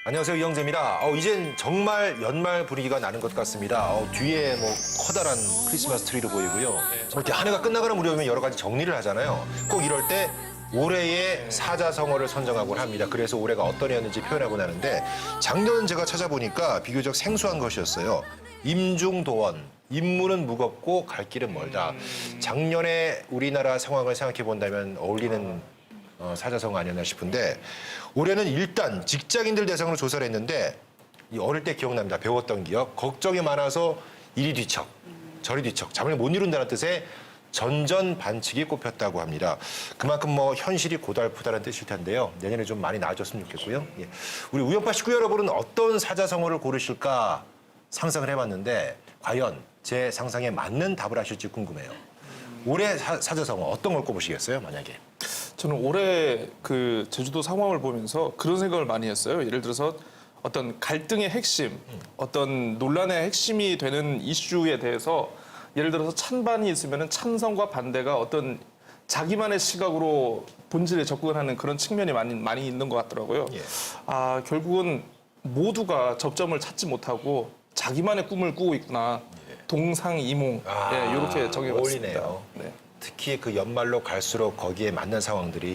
안녕하세요, 이영재입니다. 이젠 정말 연말 분위기가 나는 것 같습니다. 뒤에 뭐 커다란 크리스마스 트리도 보이고요. 이렇게 한 해가 끝나가는 무렵이면 여러 가지 정리를 하잖아요. 꼭 이럴 때 올해의 사자성어를 선정하곤 합니다. 그래서 올해가 어떤 해였는지 표현하곤 하는데 작년 제가 찾아보니까 비교적 생소한 것이었어요. 임중도원. 임무는 무겁고 갈 길은 멀다. 작년에 우리나라 상황을 생각해 본다면 어울리는 사자성어 아니었나 싶은데 올해는 일단 직장인들 대상으로 조사를 했는데 어릴 때 기억납니다. 배웠던 기억. 걱정이 많아서 이리 뒤척, 저리 뒤척, 잠을 못 이룬다는 뜻의 전전반칙이 꼽혔다고 합니다. 그만큼 뭐 현실이 고달프다는 뜻일 텐데요. 내년에 좀 많이 나아졌으면 좋겠고요. 예. 우리 우연파 식구 여러분은 어떤 사자성어를 고르실까 상상을 해봤는데 과연 제 상상에 맞는 답을 하실지 궁금해요. 올해 사자성어 어떤 걸 꼽으시겠어요, 만약에? 저는 올해 그 제주도 상황을 보면서 그런 생각을 많이 했어요. 예를 들어서 어떤 갈등의 핵심, 어떤 논란의 핵심이 되는 이슈에 대해서 예를 들어서 찬반이 있으면 찬성과 반대가 어떤 자기만의 시각으로 본질에 접근하는 그런 측면이 많이 있는 것 같더라고요. 예. 결국은 모두가 접점을 찾지 못하고 자기만의 꿈을 꾸고 있구나. 동상이몽. 이렇게 정해봤습니다. 어울리네요. 네. 특히 그 연말로 갈수록 거기에 맞는 상황들이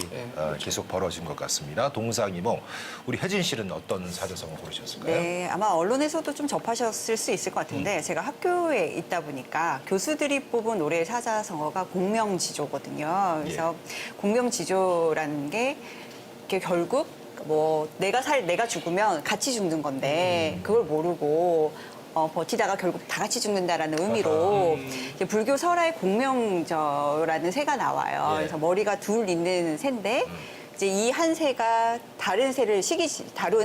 계속 벌어진 것 같습니다. 동상이몽. 우리 혜진 씨는 어떤 사자성어 고르셨을까요? 네, 아마 언론에서도 좀 접하셨을 수 있을 것 같은데 제가 학교에 있다 보니까 교수들이 뽑은 올해 사자성어가 공명지조거든요. 그래서 공명지조라는 게 이게 결국 뭐 내가 죽으면 같이 죽는 건데 그걸 모르고 버티다가 결국 다 같이 죽는다라는 의미로 이제 불교 설화의 공명저라는 새가 나와요. 예. 그래서 머리가 둘 있는 새인데 이제 이 한 새가 다른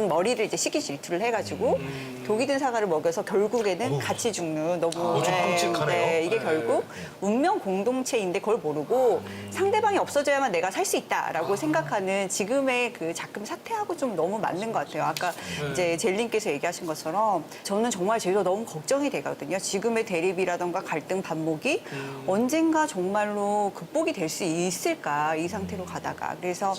머리를 이제 시기 질투를 해가지고 독이 든 사과를 먹여서 결국에는 같이 죽는 너무 좀 끔찍하네요. 이게 결국 운명 공동체인데 그걸 모르고 상대방이 없어져야만 내가 살 수 있다라고 생각하는 지금의 그 작금 사태하고 좀 너무 맞는 것 같아요. 아까 이제 젤님께서 얘기하신 것처럼 저는 정말 제주도 너무 걱정이 되거든요. 지금의 대립이라던가 갈등 반목이 언젠가 정말로 극복이 될 수 있을까 이 상태로 가다가 그래서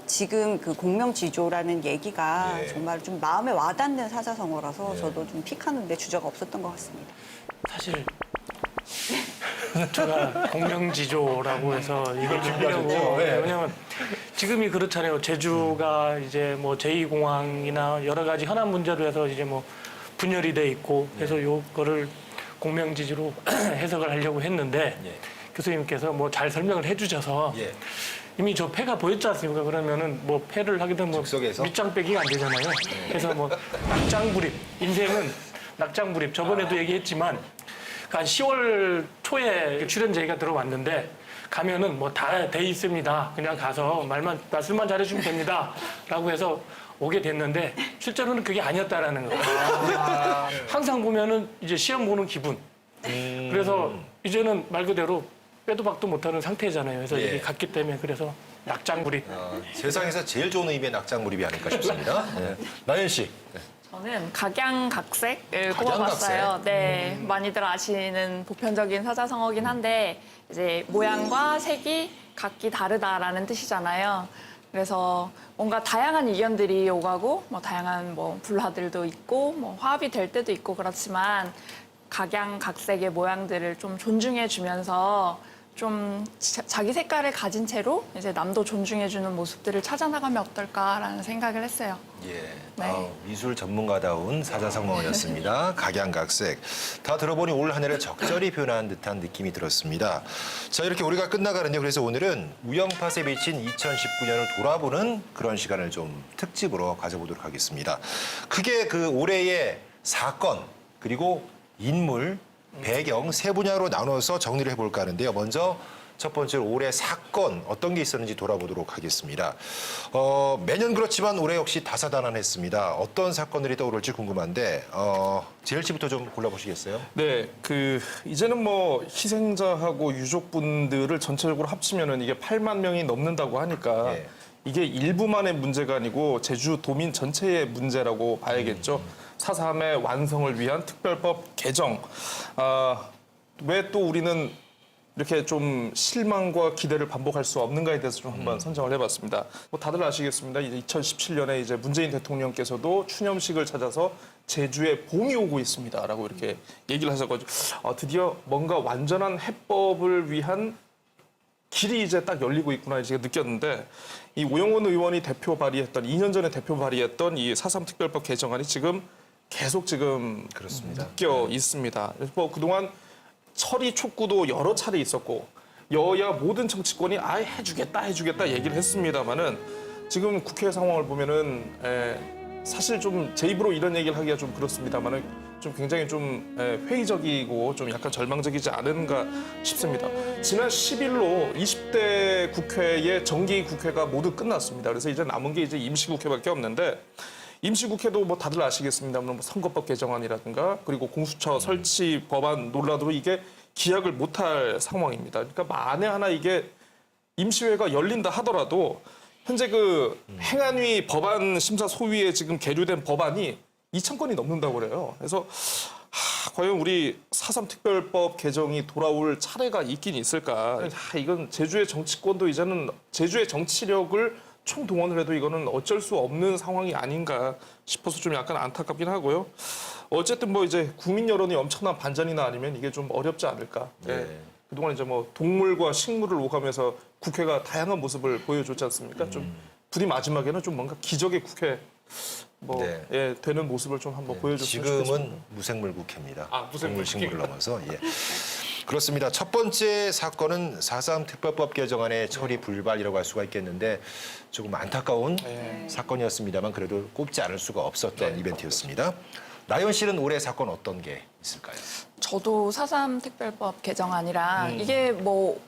지금 그 공명지조라는 얘기가 정말 좀 마음에 와닿는 사자성어라서 저도 좀 픽하는데 주저가 없었던 것 같습니다. 사실 제가 공명지조라고 해서 이걸 준비하고 왜냐면 지금이 그렇잖아요. 제주가 이제 뭐 제2공항이나 여러 가지 현안 문제로 해서 이제 뭐 분열이 돼 있고 그래서 요거를 공명지조로 해석을 하려고 했는데 교수님께서 뭐 잘 설명을 해주셔서 이미 저 패가 보였지 않습니까? 그러면은 뭐 패를 하게 되면 뭐 즉석에서? 밑장 빼기가 안 되잖아요. 그래서 뭐 낙장불입, 인생은 낙장불입. 저번에도 얘기했지만 한 10월 초에 출연 제의가 들어왔는데 가면은 뭐 다 돼 있습니다. 그냥 가서 말씀만 잘해주면 됩니다. 라고 해서 오게 됐는데 실제로는 그게 아니었다라는 거예요. 항상 보면은 이제 시험 보는 기분. 그래서 이제는 말 그대로 빼도 박도 못하는 상태잖아요. 그래서 이게 갔기 때문에 그래서 낙장불입. 세상에서 제일 좋은 의미의 낙장불입이 아닐까 싶습니다. 나연 씨. 저는 각양각색을 각양각색? 꼽아봤어요. 네, 많이들 아시는 보편적인 사자성어긴 한데 이제 모양과 색이 각기 다르다라는 뜻이잖아요. 그래서 뭔가 다양한 의견들이 오가고 뭐 다양한 뭐 불화들도 있고 뭐 화합이 될 때도 있고 그렇지만 각양각색의 모양들을 좀 존중해주면서 좀 자기 색깔을 가진 채로 이제 남도 존중해주는 모습들을 찾아나가면 어떨까라는 생각을 했어요. 예. 네. 미술 전문가다운 사자성어였습니다. 각양각색. 다 들어보니 올 한 해를 적절히 표현한 듯한 느낌이 들었습니다. 자, 이렇게 올해가 끝나가는데 그래서 오늘은 우영팟에 비친 2019년을 돌아보는 그런 시간을 좀 특집으로 가져보도록 하겠습니다. 크게 그 올해의 사건 그리고 인물, 배경 세 분야로 나눠서 정리를 해볼까 하는데요. 먼저 첫 번째로 올해 사건 어떤 게 있었는지 돌아보도록 하겠습니다. 매년 그렇지만 올해 역시 다사다난했습니다. 어떤 사건들이 떠오를지 궁금한데 제일 씨부터 좀 골라보시겠어요? 네, 이제는 뭐 희생자하고 유족분들을 전체적으로 합치면은 이게 8만 명이 넘는다고 하니까 이게 일부만의 문제가 아니고 제주 도민 전체의 문제라고 봐야겠죠. 4.3의 완성을 위한 특별법 개정. 왜 또 우리는 이렇게 좀 실망과 기대를 반복할 수 없는가에 대해서 좀 한번 선정을 해봤습니다. 뭐 다들 아시겠습니다. 이제 2017년에 이제 문재인 대통령께서도 추념식을 찾아서 제주에 봄이 오고 있습니다라고 이렇게 얘기를 하셔가지고 드디어 뭔가 완전한 해법을 위한 길이 이제 딱 열리고 있구나 제가 느꼈는데 이 오영훈 의원이 대표 발의했던 2년 전에 대표 발의했던 이 4.3 특별법 개정안이 지금 계속 지금 그렇습니다. 묶여 있습니다. 그래서 뭐 그동안 처리 촉구도 여러 차례 있었고 여야 모든 정치권이 아예 해주겠다 얘기를 했습니다만은 지금 국회 상황을 보면은 사실 좀 제 입으로 이런 얘기를 하기가 좀 그렇습니다만은 좀 굉장히 좀 회의적이고 좀 약간 절망적이지 않은가 싶습니다. 지난 10일로 20대 국회의 정기 국회가 모두 끝났습니다. 그래서 이제 남은 게 이제 임시국회밖에 없는데 임시국회도 뭐 다들 아시겠습니다만 뭐 선거법 개정안이라든가 그리고 공수처 설치 법안 논란으로 이게 기약을 못할 상황입니다. 그러니까 만에 하나 이게 임시회가 열린다 하더라도 현재 그 행안위 법안 심사 소위에 지금 계류된 법안이 2,000건이 넘는다고 그래요. 그래서 과연 우리 4.3 특별법 개정이 돌아올 차례가 있긴 있을까? 이건 제주의 정치권도 이제는 제주의 정치력을 총동원을 해도 이거는 어쩔 수 없는 상황이 아닌가 싶어서 좀 약간 안타깝긴 하고요. 어쨌든 뭐 이제 국민 여론이 엄청난 반전이나 아니면 이게 좀 어렵지 않을까. 네. 그동안 이제 뭐 동물과 식물을 오가면서 국회가 다양한 모습을 보여줬지 않습니까? 좀 부디 마지막에는 좀 뭔가 기적의 국회 뭐 네. 되는 모습을 좀 한번 보여줬으면 좋겠습니다. 지금은 무생물국회입니다. 무생물 식물을 넘어서. 예. 그렇습니다. 첫 번째 사건은 4.3 특별법 개정안의 처리 불발이라고 할 수가 있겠는데 조금 안타까운 사건이었습니다만 그래도 꼽지 않을 수가 없었던 이벤트였습니다. 나연 씨는 올해 사건 어떤 게 있을까요? 저도 4.3 특별법 개정안이랑 이게 뭐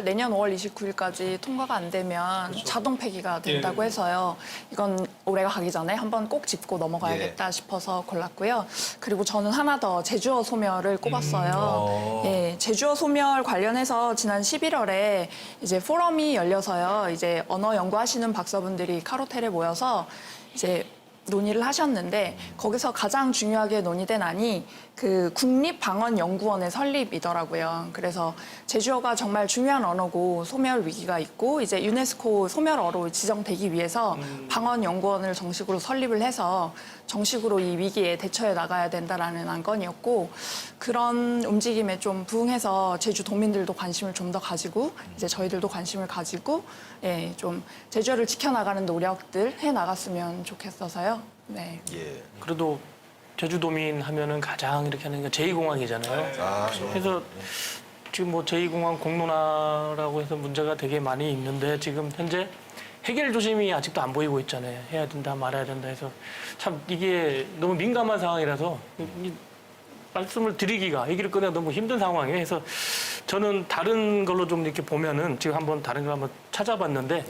내년 5월 29일까지 통과가 안 되면 자동 폐기가 된다고 해서요. 이건 올해가 가기 전에 한번 꼭 짚고 넘어가야겠다 싶어서 골랐고요. 그리고 저는 하나 더 제주어 소멸을 꼽았어요. 예, 제주어 소멸 관련해서 지난 11월에 이제 포럼이 열려서요. 이제 언어 연구하시는 박사분들이 카로텔에 모여서 이제 논의를 하셨는데 거기서 가장 중요하게 논의된 안이 그 국립방언연구원의 설립이더라고요. 그래서 제주어가 정말 중요한 언어고 소멸 위기가 있고 이제 유네스코 소멸어로 지정되기 위해서 방언연구원을 정식으로 설립을 해서 정식으로 이 위기에 대처해 나가야 된다라는 안건이었고 그런 움직임에 좀 부응해서 제주 도민들도 관심을 좀 더 가지고 이제 저희들도 관심을 가지고 예, 좀 제주어를 지켜나가는 노력들 해 나갔으면 좋겠어서요. 네. 예. 그래도 제주도민 하면은 가장 이렇게 하는 게 제2공항이잖아요. 그래서 지금 뭐 제2공항 공론화라고 해서 문제가 되게 많이 있는데 지금 현재 해결 조짐이 아직도 안 보이고 있잖아요. 해야 된다 말아야 된다 해서 참 이게 너무 민감한 상황이라서 말씀을 드리기가 얘기를 꺼내기 너무 힘든 상황이에요. 그래서 저는 다른 걸로 좀 이렇게 보면은 지금 한번 다른 걸 한번 찾아봤는데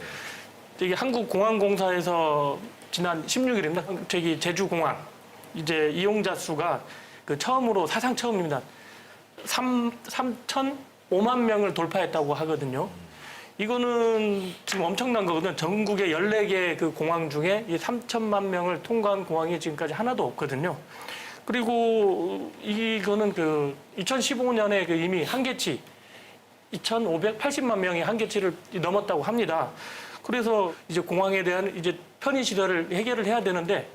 이게 한국공항공사에서 지난 16일입니다. 저기 제주공항 이제 이용자 수가 그 처음으로 사상 처음입니다. 5만 명을 돌파했다고 하거든요. 이거는 지금 엄청난 거거든요. 전국의 14개 그 공항 중에 이 3천만 명을 통과한 공항이 지금까지 하나도 없거든요. 그리고 이거는 그 2015년에 그 이미 한계치 2,580만 명이 한계치를 넘었다고 합니다. 그래서 이제 공항에 대한 이제 편의 시설을 해결을 해야 되는데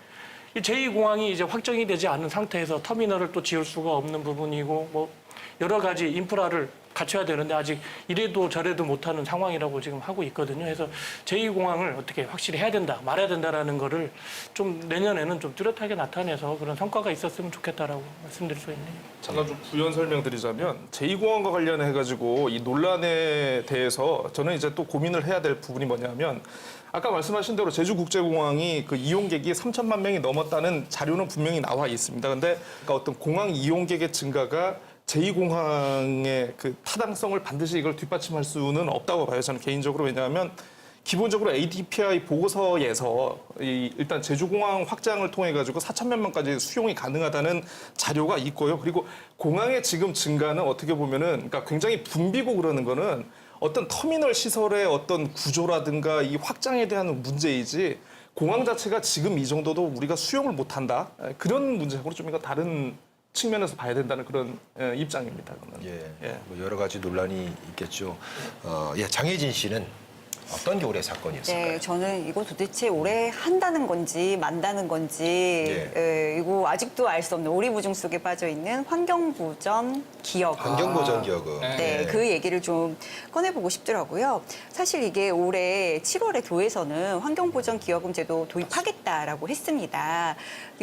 이 제2공항이 이제 확정이 되지 않은 상태에서 터미널을 또 지을 수가 없는 부분이고 뭐 여러 가지 인프라를 갖춰야 되는데 아직 이래도 저래도 못하는 상황이라고 지금 하고 있거든요. 그래서 제2공항을 어떻게 확실히 해야 된다, 말해야 된다라는 거를 좀 내년에는 좀 뚜렷하게 나타내서 그런 성과가 있었으면 좋겠다라고 말씀드릴 수 있네요. 잠깐 좀 부연 설명드리자면 제2공항과 관련해가지고 이 논란에 대해서 저는 이제 또 고민을 해야 될 부분이 뭐냐면 아까 말씀하신 대로 제주국제공항이 그 이용객이 3천만 명이 넘었다는 자료는 분명히 나와 있습니다. 근데 그러니까 어떤 공항 이용객의 증가가 제2공항의 그 타당성을 반드시 이걸 뒷받침할 수는 없다고 봐요. 저는 개인적으로. 왜냐하면 기본적으로 ADPI 보고서에서 일단 제주공항 확장을 통해 가지고 4천만 명까지 수용이 가능하다는 자료가 있고요. 그리고 공항의 지금 증가는 어떻게 보면은 그러니까 굉장히 붐비고 그러는 거는 어떤 터미널 시설의 어떤 구조라든가 이 확장에 대한 문제이지 공항 자체가 지금 이 정도도 우리가 수용을 못한다. 그런 문제하고는 좀 다른 측면에서 봐야 된다는 그런 입장입니다. 그건. 예. 뭐 여러 가지 논란이 있겠죠. 장혜진 씨는 어떤 게 올해 사건이었을까요? 네, 저는 이거 도대체 오래 한다는 건지 만다는 건지 이거 아직도 알 수 없는 오리무중 속에 빠져 있는 환경보전 기여금. 환경보전 기여금. 네, 그 얘기를 좀 꺼내보고 싶더라고요. 사실 이게 올해 7월에 도에서는 환경보전 기여금 제도 도입하겠다라고 했습니다.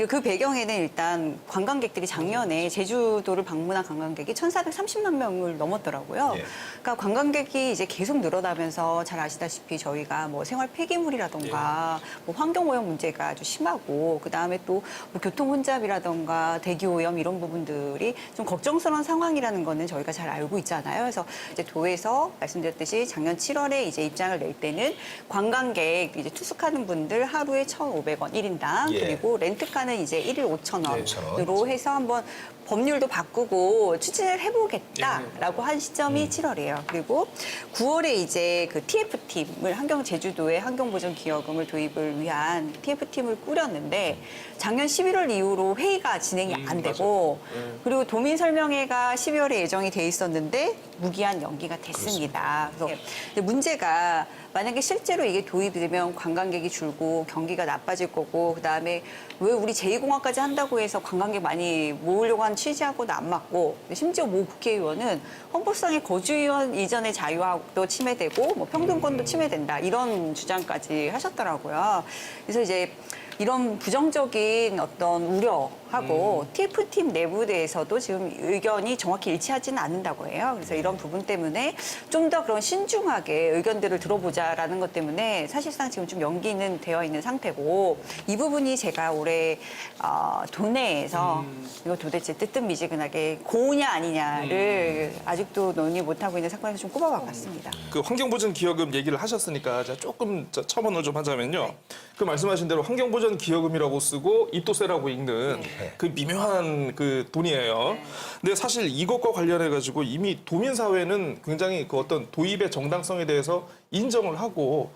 그 배경에는 일단 관광객들이 작년에 제주도를 방문한 관광객이 1,430만 명을 넘었더라고요. 예. 그러니까 관광객이 이제 계속 늘어나면서 잘 아시다시피 저희가 뭐 생활 폐기물이라던가 뭐 환경오염 문제가 아주 심하고 그다음에 또 뭐 교통 혼잡이라던가 대기 오염 이런 부분들이 좀 걱정스러운 상황이라는 거는 저희가 잘 알고 있잖아요. 그래서 이제 도에서 말씀드렸듯이 작년 7월에 이제 입장을 낼 때는 관광객 이제 투숙하는 분들 하루에 1,500원 1인당 예. 그리고 렌트카는 이제 1일 5,000원으로 5,000원. 해서 한번 법률도 바꾸고 추진을 해보겠다라고 한 시점이 7월이에요. 그리고 9월에 이제 그 TF팀을 제주도의 환경보전기여금을 도입을 위한 TF팀을 꾸렸는데 작년 11월 이후로 회의가 진행이 안 되고 그리고 도민설명회가 12월에 예정이 돼 있었는데 무기한 연기가 됐습니다. 그래서 근데 문제가 만약에 실제로 이게 도입이 되면 관광객이 줄고 경기가 나빠질 거고 그다음에 왜 우리 제2공항까지 한다고 해서 관광객 많이 모으려고 한 취지하고도 안 맞고 심지어 모 국회의원은 헌법상의 거주의원 이전의 자유도 침해되고 뭐 평등권도 침해된다 이런 주장까지 하셨더라고요. 그래서 이제 이런 부정적인 어떤 우려하고 TF팀 내부에서도 지금 의견이 정확히 일치하지는 않는다고 해요. 그래서 이런 부분 때문에 좀 더 그런 신중하게 의견들을 들어보자라는 것 때문에 사실상 지금 좀 연기는 되어 있는 상태고 이 부분이 제가 올해 도내에서 이거 도대체 뜨뜻미지근하게 고냐 아니냐를 아직도 논의 못하고 있는 사건에서 좀 꼽아봤습니다. 그 환경보전 기여금 얘기를 하셨으니까 제가 조금 첨언을 좀 하자면요. 그 말씀하신 대로 환경보전 기여금이라고 쓰고 입도세라고 읽는 그 미묘한 그 돈이에요. 근데 사실 이것과 관련해 가지고 이미 도민사회는 굉장히 그 어떤 도입의 정당성에 대해서 인정을 하고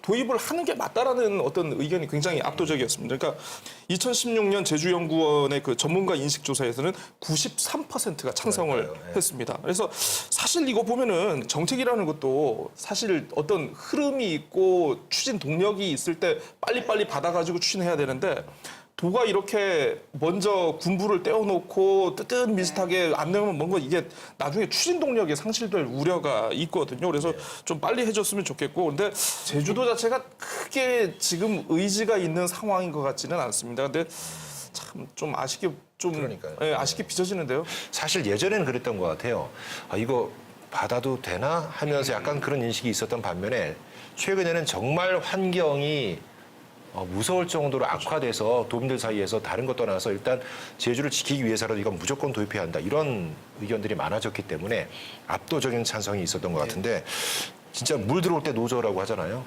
도입을 하는 게 맞다라는 어떤 의견이 굉장히 압도적이었습니다. 그러니까 2016년 제주연구원의 그 전문가 인식조사에서는 93%가 찬성을 그러니까요. 했습니다. 그래서 사실 이거 보면은 정책이라는 것도 사실 어떤 흐름이 있고 추진 동력이 있을 때 빨리빨리 받아가지고 추진해야 되는데 도가 이렇게 먼저 군부를 떼어놓고 뜨뜻미슷하게 안 내면 뭔가 이게 나중에 추진 동력이 상실될 우려가 있거든요. 그래서 좀 빨리 해줬으면 좋겠고, 근데 제주도 자체가 크게 지금 의지가 있는 상황인 것 같지는 않습니다. 근데 참 좀 아쉽게 그러니까요. 아쉽게 빚어지는데요. 사실 예전에는 그랬던 것 같아요. 이거 받아도 되나 하면서 약간 그런 인식이 있었던 반면에 최근에는 정말 환경이 무서울 정도로 악화돼서 도민들 사이에서 다른 것 떠나서 일단 제주를 지키기 위해서라도 이건 무조건 도입해야 한다. 이런 의견들이 많아졌기 때문에 압도적인 찬성이 있었던 것 같은데 진짜 물 들어올 때 노조라고 하잖아요.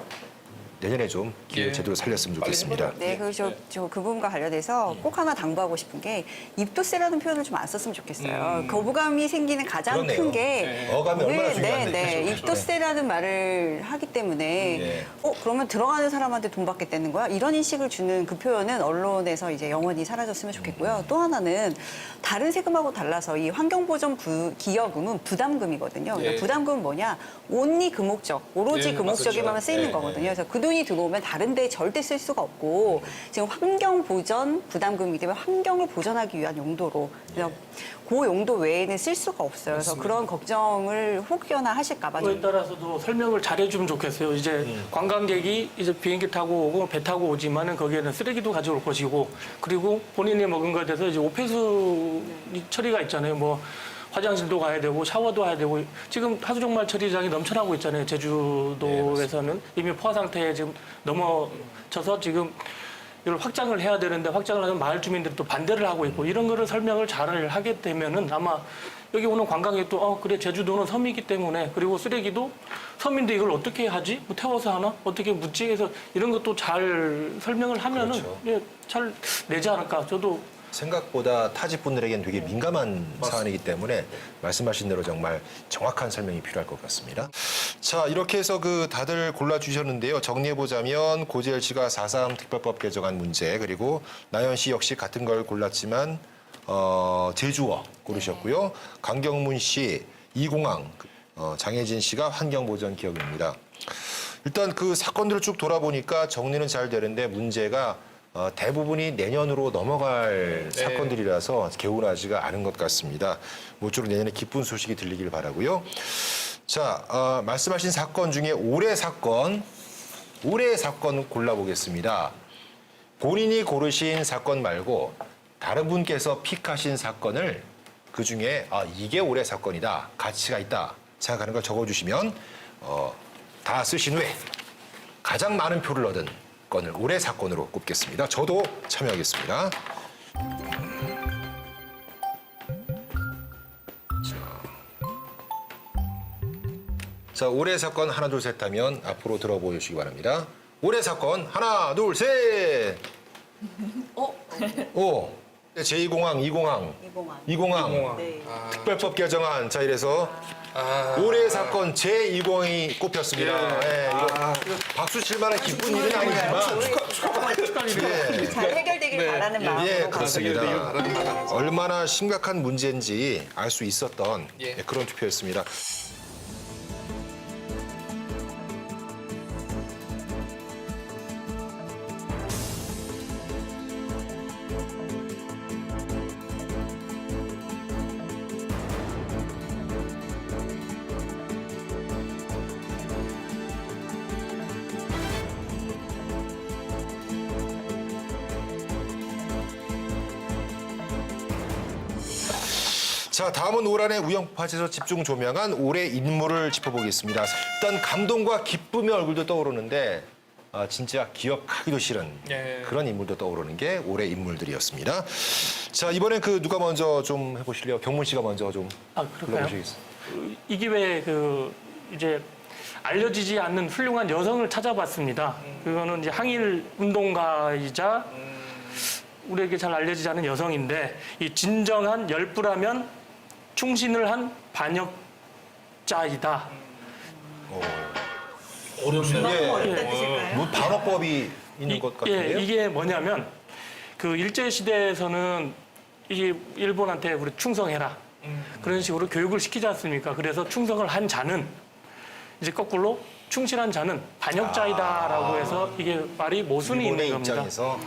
내년에 좀 제대로 살렸으면 좋겠습니다. 네, 그래서 저 그 부분과 관련해서 꼭 하나 당부하고 싶은 게 입도세라는 표현을 좀 안 썼으면 좋겠어요. 거부감이 생기는 가장 그러네요. 큰 게 어감이 얼마나 중요한데. 네, 입도세라는 말을 하기 때문에 그러면 들어가는 사람한테 돈 받겠다는 거야? 이런 인식을 주는 그 표현은 언론에서 이제 영원히 사라졌으면 좋겠고요. 또 하나는 다른 세금하고 달라서 이 환경보전 기여금은 부담금이거든요. 그러니까 부담금은 뭐냐? 온리 그 목적, 오로지 그 목적에만 쓰이는 거거든요. 그래서 그 돈이 들어오면 다른 데 절대 쓸 수가 없고 지금 환경보전 부담금이기 때문에 환경을 보전하기 위한 용도로 그래서 그 용도 외에는 쓸 수가 없어요. 그래서 그런 걱정을 혹여나 하실까 봐. 그거에 따라서도 설명을 잘해주면 좋겠어요. 이제 관광객이 이제 비행기 타고 오고 배 타고 오지만은 거기에는 쓰레기도 가져올 것이고 그리고 본인이 먹은 것에 대해서 이제 오폐수 처리가 있잖아요. 뭐 화장실도 가야 되고 샤워도 해야 되고 지금 하수종말 처리장이 넘쳐나고 있잖아요. 제주도에서는 이미 포화 상태에 지금 넘어져서 지금 이걸 확장을 해야 되는데 확장을 하면 마을 주민들이 또 반대를 하고 있고 이런 거를 설명을 잘 하게 되면은 아마 여기 오는 관광객도 그래 제주도는 섬이기 때문에 그리고 쓰레기도 섬인데 이걸 어떻게 하지? 뭐 태워서 하나? 어떻게 묻지? 해서 이런 것도 잘 설명을 하면은 그렇죠. 잘 내지 않을까. 저도 생각보다 타집분들에겐 되게 민감한 사안이기 때문에 말씀하신 대로 정말 정확한 설명이 필요할 것 같습니다. 자, 이렇게 해서 다들 골라주셨는데요. 정리해보자면 고지열 씨가 4.3 특별법 개정안 문제, 그리고 나연 씨 역시 같은 걸 골랐지만 제주어 고르셨고요. 강경문 씨, 이공항, 장혜진 씨가 환경보전 기억입니다. 일단 그 사건들을 쭉 돌아보니까 정리는 잘 되는데 문제가 대부분이 내년으로 넘어갈 사건들이라서 개운하지가 않은 것 같습니다. 모쪼록 내년에 기쁜 소식이 들리길 바라고요. 자, 말씀하신 사건 중에 올해의 사건 골라보겠습니다. 본인이 고르신 사건 말고 다른 분께서 픽하신 사건을 그중에 이게 올해 사건이다, 가치가 있다 생각하는 걸 적어주시면 다 쓰신 후에 가장 많은 표를 얻은 건을 올해 사건으로 꼽겠습니다. 저도 참여하겠습니다. 자, 올해 사건 하나 둘 셋 하면 앞으로 들어보시기 바랍니다. 올해 사건 하나 둘 셋. 오. 제2공항, 2공항, 이공항. 네. 특별법 개정안. 자, 이래서 올해의 사건 제2공항이 꼽혔습니다. 예, 이거 박수 칠 만한 기쁜 일은 아니지만 예. 잘 해결되길 바라는 마음으로 예, 가고 그렇습니다. 얼마나 심각한 문제인지 알 수 있었던 그런 투표였습니다. 자, 다음은 올 한해 우영파에서 집중 조명한 올해 인물을 짚어보겠습니다. 일단 감동과 기쁨의 얼굴도 떠오르는데 진짜 기억하기도 싫은 그런 인물도 떠오르는 게 올해 인물들이었습니다. 자, 이번엔 누가 먼저 좀 해보실래요? 경문 씨가 먼저 좀 그럴까요? 불러보시겠어요? 이 기회에 이제 알려지지 않는 훌륭한 여성을 찾아봤습니다. 그거는 이제 항일 운동가이자 우리에게 잘 알려지지 않은 여성인데 이 진정한 열부라면 충신을 한 반역자이다. 어렵네요. 어렵다 뜻일까요? 뭐 단어법이 있는 것 같은데요? 이게 뭐냐면 일제 시대에서는 이게 일본한테 우리 충성해라 그런 식으로 교육을 시키지 않습니까? 그래서 충성을 한 자는 이제 거꾸로 충실한 자는 반역자이다라고 해서 이게 말이 모순이 있는 일본의 겁니다. 입장에서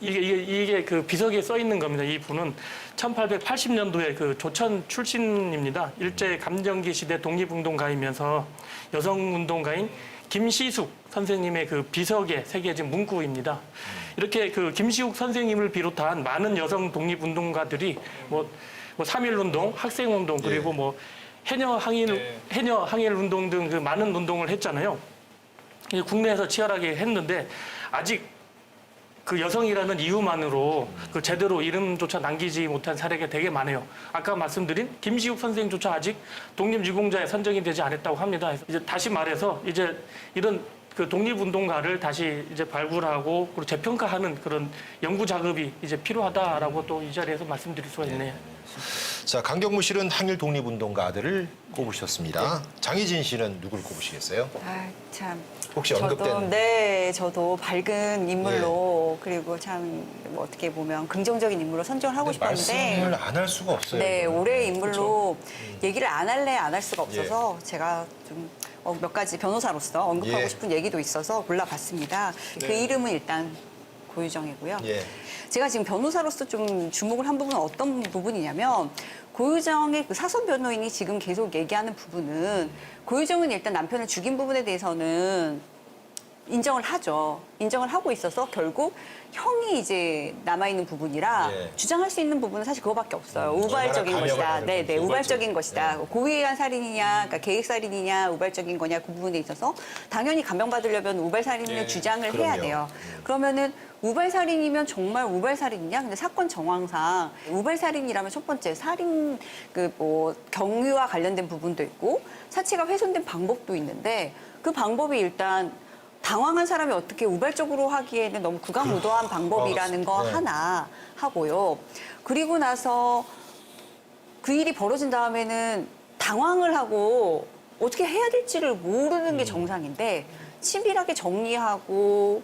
이게 비석에 써 있는 겁니다. 이 분은 1880년도에 조천 출신입니다. 일제 감정기 시대 독립운동가이면서 여성운동가인 김시숙 선생님의 비석에 새겨진 문구입니다. 이렇게 김시숙 선생님을 비롯한 많은 여성 독립운동가들이 뭐 3.1운동, 학생운동 그리고 해녀 항일 운동 등 많은 운동을 했잖아요. 국내에서 치열하게 했는데 아직 여성이라는 이유만으로 제대로 이름조차 남기지 못한 사례가 되게 많아요. 아까 말씀드린 김시욱 선생조차 아직 독립유공자에 선정이 되지 않았다고 합니다. 이제 다시 말해서 이제 이런 독립운동가를 다시 이제 발굴하고 그리고 재평가하는 그런 연구 작업이 이제 필요하다라고 또 이 자리에서 말씀드릴 수가 있네요. 자, 강경무 씨는 항일 독립운동가들을 꼽으셨습니다. 장희진 씨는 누굴 꼽으시겠어요? 참. 혹시 언급된 저도 밝은 인물로 그리고 참 어떻게 보면 긍정적인 인물로 선정을 하고 싶었는데 말씀을 안 할 수가 없어요. 네, 올해의 인물로 얘기를 안 할래 안 할 수가 없어서 예. 제가 좀 몇 가지 변호사로서 언급하고 예. 싶은 얘기도 있어서 골라봤습니다. 그 이름은 일단 고유정이고요. 예. 제가 지금 변호사로서 좀 주목을 한 부분은 어떤 부분이냐면 고유정의 사선 변호인이 지금 계속 얘기하는 부분은 고유정은 일단 남편을 죽인 부분에 대해서는 인정을 하죠. 인정을 하고 있어서 결국 형이 이제 남아있는 부분이라 예. 주장할 수 있는 부분은 사실 그거밖에 없어요. 우발적인 얼마나 것이다. 감형을 네, 받을 건지. 우발적인 것이다. 고의한 살인이냐, 그러니까 계획살인이냐, 우발적인 거냐 그 부분에 있어서 당연히 감형받으려면 우발살인을 주장을 해야 그럼요. 돼요. 그러면은 우발살인이면 정말 우발살인이냐? 근데 사건 정황상 우발살인이라면 첫 번째 살인 경위와 관련된 부분도 있고 사체가 훼손된 방법도 있는데 그 방법이 일단 당황한 사람이 어떻게 우발적으로 하기에는 너무 극악무도한 방법이라는 거 네. 하나 하고요. 그리고 나서 그 일이 벌어진 다음에는 당황을 하고 어떻게 해야 될지를 모르는 게 정상인데 치밀하게 정리하고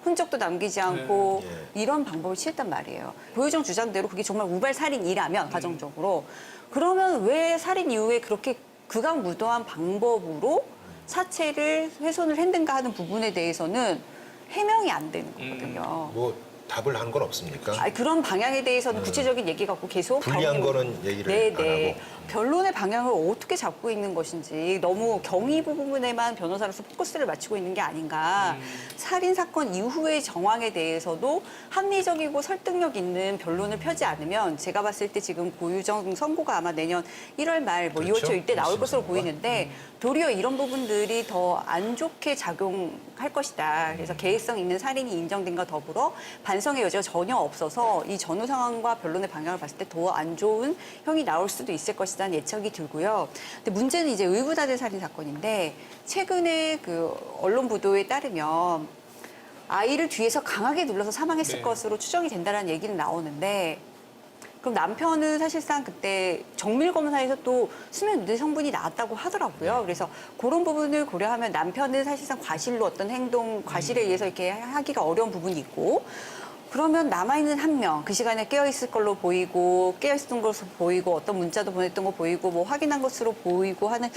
흔적도 남기지 않고 예. 이런 방법을 취했단 말이에요. 고유정 주장대로 그게 정말 우발 살인이라면 가정적으로 그러면 왜 살인 이후에 그렇게 극악무도한 방법으로 사체를 훼손을 했는가 하는 부분에 대해서는 해명이 안 되는 거거든요. 뭐 답을 한 건 없습니까? 아니, 그런 방향에 대해서는 구체적인 얘기 갖고 계속 불리한 변론- 거는 얘기를 안 하고. 변론의 방향을 어떻게 잡고 있는 것인지 너무 경위 부분에만 변호사로서 포커스를 맞추고 있는 게 아닌가. 살인 사건 이후의 정황에 대해서도 합리적이고 설득력 있는 변론을 펴지 않으면 제가 봤을 때 지금 고유정 선고가 아마 내년 1월 말 뭐 그렇죠. 2월 초 이때 나올 것으로 선고가. 보이는데 도리어 이런 부분들이 더 안 좋게 작용할 것이다. 그래서 계획성 있는 살인이 인정된과 더불어 반성의 여지가 전혀 없어서 이 전후 상황과 변론의 방향을 봤을 때 더 안 좋은 형이 나올 수도 있을 것이라는 예측이 들고요. 근데 문제는 이제 의부다대 살인 사건인데 최근에 그 언론 보도에 따르면 아이를 뒤에서 강하게 눌러서 사망했을 네. 것으로 추정이 된다는 얘기는 나오는데 그럼 남편은 사실상 그때 정밀 검사에서 또 수면 유대 성분이 나왔다고 하더라고요. 그래서 그런 부분을 고려하면 남편은 사실상 과실로 어떤 행동, 과실에 의해서 이렇게 하기가 어려운 부분이 있고 그러면 남아있는 한 명, 그 시간에 깨어있을 걸로 보이고, 깨어있었던 것으로 보이고, 어떤 문자도 보냈던 거 보이고, 뭐 확인한 것으로 보이고 하는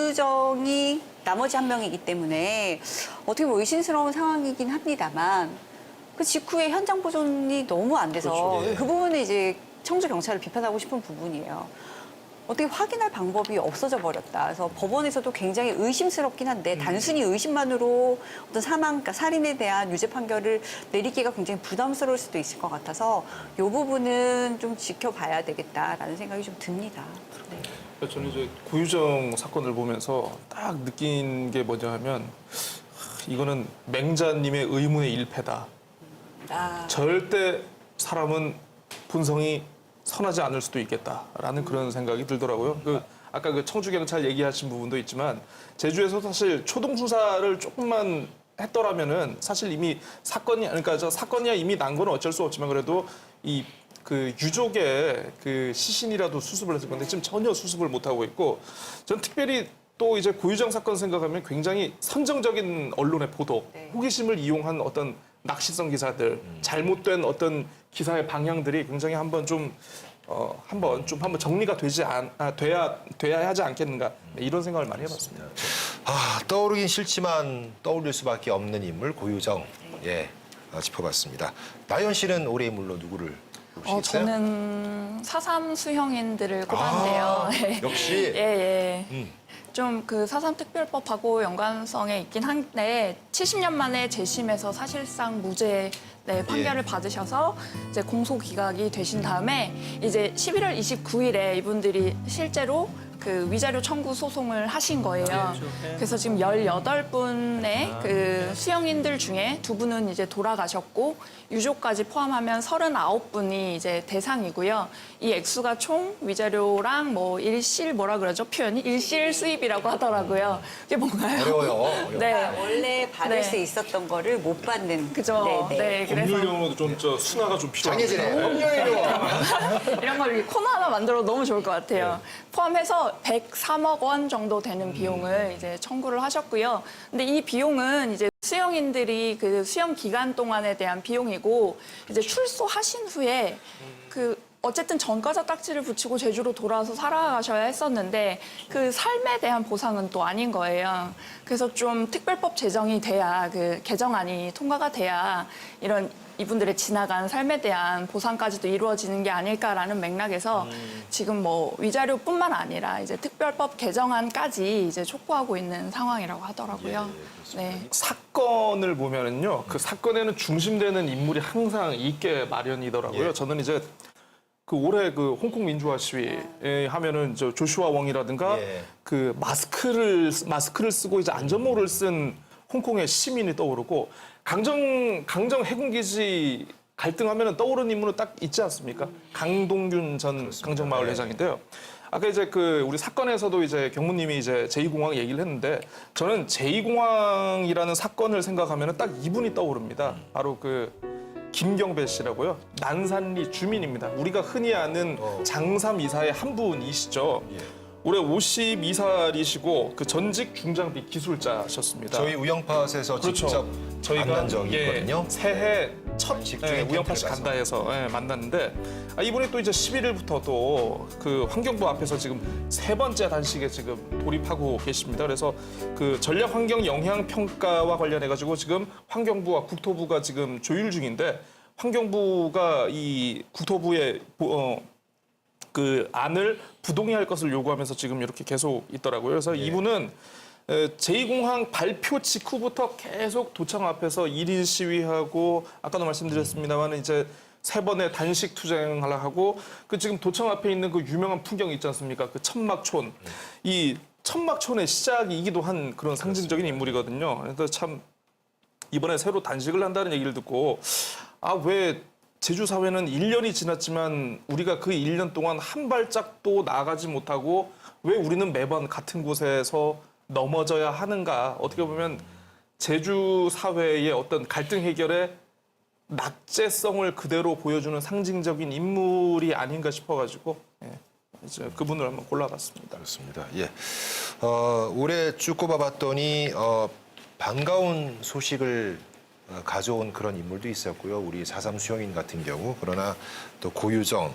고유정이 나머지 한 명이기 때문에 어떻게 보면 의심스러운 상황이긴 합니다만 그 직후에 현장 보존이 너무 안 돼서 그렇죠. 예. 그 부분은 이제 청주 경찰을 비판하고 싶은 부분이에요. 어떻게 확인할 방법이 없어져 버렸다. 그래서 법원에서도 굉장히 의심스럽긴 한데 단순히 의심만으로 어떤 사망, 그러니까 살인에 대한 유죄 판결을 내리기가 굉장히 부담스러울 수도 있을 것 같아서 이 부분은 좀 지켜봐야 되겠다라는 생각이 좀 듭니다. 네. 저는 이제 고유정 사건을 보면서 딱 느낀 게 뭐냐 하면 이거는 맹자님의 의문의 일패다. 아, 절대 사람은 본성이 선하지 않을 수도 있겠다라는 그런 생각이 들더라고요. 아까 그 청주경찰 얘기하신 부분도 있지만 제주에서 사실 초동 수사를 조금만 했더라면은 사실 이미 그러니까 저 사건이야 이미 난 거는 어쩔 수 없지만 그래도 이 그 유족의 그 시신이라도 수습을 했을 건데 지금 전혀 수습을 못 하고 있고 전 특별히 또 이제 고유정 사건 생각하면 굉장히 선정적인 언론의 보도, 네. 호기심을 이용한 어떤 낚시성 기사들, 잘못된 어떤 기사의 방향들이 굉장히 한번 정리가 돼야 하지 않겠는가 이런 생각을 많이 해봤습니다. 떠오르긴 싫지만 떠올릴 수밖에 없는 인물 고유정. 예, 짚어봤습니다. 나연 씨는 올해 인물로 누구를 꼽으시겠어요? 저는 4.3 수형인들을 꼽았는데요. 네. 역시. 예. 좀 그 4.3 특별법하고 연관성에 있긴 한데 70년 만에 재심에서 사실상 무죄 판결을 받으셔서 이제 공소 기각이 되신 다음에 이제 11월 29일에 이분들이 실제로 그 위자료 청구 소송을 하신 거예요. 그래서 지금 18분의 그 수형인들 중에 2분은 이제 돌아가셨고 유족까지 포함하면 39분이 이제 대상이고요. 이 액수가 총 위자료랑 뭐 일실 뭐라 그러죠? 표현이 일실 수입이라고 하더라고요. 그게 뭔가요? 어려워요. 네. 원래 받을 네. 수 있었던 거를 못 받는. 그죠. 네. 그래서 법률용어도 좀 순화가 좀 필요합니다. 장애진의 법률용어. 이런 걸 코너 하나 만들어도 너무 좋을 것 같아요. 포함해서 103억 원 정도 되는 비용을 이제 청구를 하셨고요. 근데 이 비용은 이제 수용인들이 그 수용 기간 동안에 대한 비용이고 이제 출소하신 후에 그 어쨌든 전과자 딱지를 붙이고 제주로 돌아와서 살아가셔야 했었는데 그 삶에 대한 보상은 또 아닌 거예요. 그래서 좀 특별법 제정이 돼야 그 개정안이 통과가 돼야 이런 이분들의 지나간 삶에 대한 보상까지도 이루어지는 게 아닐까라는 맥락에서 지금 뭐 위자료뿐만 아니라 이제 특별법 개정안까지 이제 촉구하고 있는 상황이라고 하더라고요. 네. 사건을 보면은요, 그 사건에는 중심되는 인물이 항상 있게 마련이더라고요. 예. 저는 이제 그 올해 그 홍콩 민주화 시위 하면은 저 조슈아 웡이라든가 예. 그 마스크를 쓰고 이제 안전모를 쓴 홍콩의 시민이 떠오르고 강정 해군기지 갈등하면은 떠오르는 인물은 딱 있지 않습니까? 강동균 전 강정마을 회장인데요. 아까 이제 그 우리 사건에서도 이제 경무님이 이제 제2공항 얘기를 했는데 저는 제2공항이라는 사건을 생각하면은 딱 이분이 떠오릅니다. 바로 그 김경배 씨라고요. 난산리 주민입니다. 우리가 흔히 아는 장삼 이사의 한 분이시죠. 올해 52살이시고 그 전직 중장비 기술자셨습니다. 저희 우영팟에서 그렇죠. 직접 만난 적이 있거든요. 새해 첫 단식 중에 우영팟이 캠프를 간다 해서 만났는데 이분이 또 이제 11일부터 또 그 환경부 앞에서 지금 3번째 단식에 지금 돌입하고 계십니다. 그래서 그 전략 환경 영향 평가와 관련해 가지고 지금 환경부와 국토부가 지금 조율 중인데 환경부가 이 국토부의 그 안을 부동의할 것을 요구하면서 지금 이렇게 계속 있더라고요. 그래서 이분은 제2공항 발표 직후부터 계속 도청 앞에서 1인 시위하고 아까도 말씀드렸습니다만 이제 3번의 단식 투쟁을 하고 그 지금 도청 앞에 있는 그 유명한 풍경이 있지 않습니까? 그 천막촌. 이 천막촌의 시작이기도 한 그런 상징적인 인물이거든요. 그래서 참 이번에 새로 단식을 한다는 얘기를 듣고 왜 제주 사회는 1년이 지났지만 우리가 그 1년 동안 한 발짝도 나아가지 못하고 왜 우리는 매번 같은 곳에서 넘어져야 하는가. 어떻게 보면 제주 사회의 어떤 갈등 해결에 낙제성을 그대로 보여주는 상징적인 인물이 아닌가 싶어가지고 이제 그분을 한번 골라봤습니다. 그렇습니다. 예. 올해 쭉 꼽아봤더니 반가운 소식을 가져온 그런 인물도 있었고요. 우리 4.3 수영인 같은 경우. 그러나 또 고유정,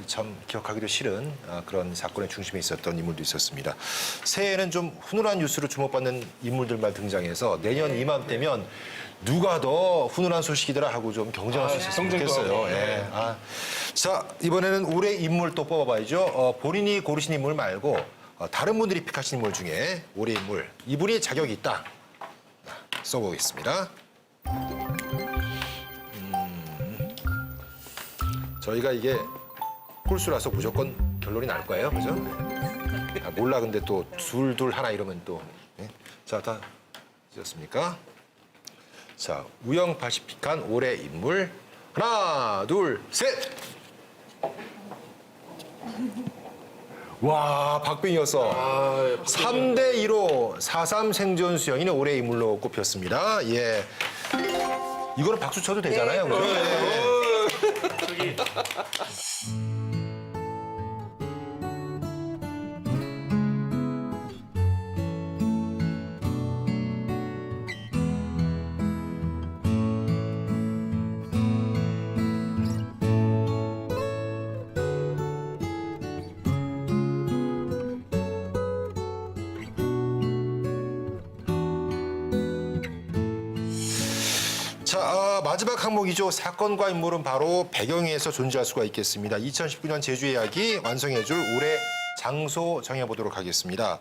참 기억하기도 싫은 그런 사건의 중심에 있었던 인물도 있었습니다. 새해에는 좀 훈훈한 뉴스로 주목받는 인물들만 등장해서 내년 이맘때면 누가 더 훈훈한 소식이더라 하고 좀 경쟁할 수 있었으면 좋겠어요. 예. 자, 이번에는 올해 인물 또 뽑아봐야죠. 본인이 고르신 인물 말고 다른 분들이 픽하신 인물 중에 올해 인물, 이분이 자격이 있다. 써보겠습니다. 저희가 이게 홀수라서 무조건 결론이 날 거예요, 그죠? 몰라, 근데 또 둘 하나 이러면 또. 네? 자, 다 찢었습니까? 자, 우영팟이 픽한 올해 인물 하나, 둘, 셋. 와, 박빙이었어. 3대2로 4.3 생존 수영인의 올해 인물로 꼽혔습니다. 예. 이거는 박수 쳐도 되잖아요. 그죠? 저기 자, 마지막 항목이죠. 사건과 인물은 바로 배경에서 존재할 수가 있겠습니다. 2019년 제주 이야기 완성해줄 올해 장소 정해보도록 하겠습니다.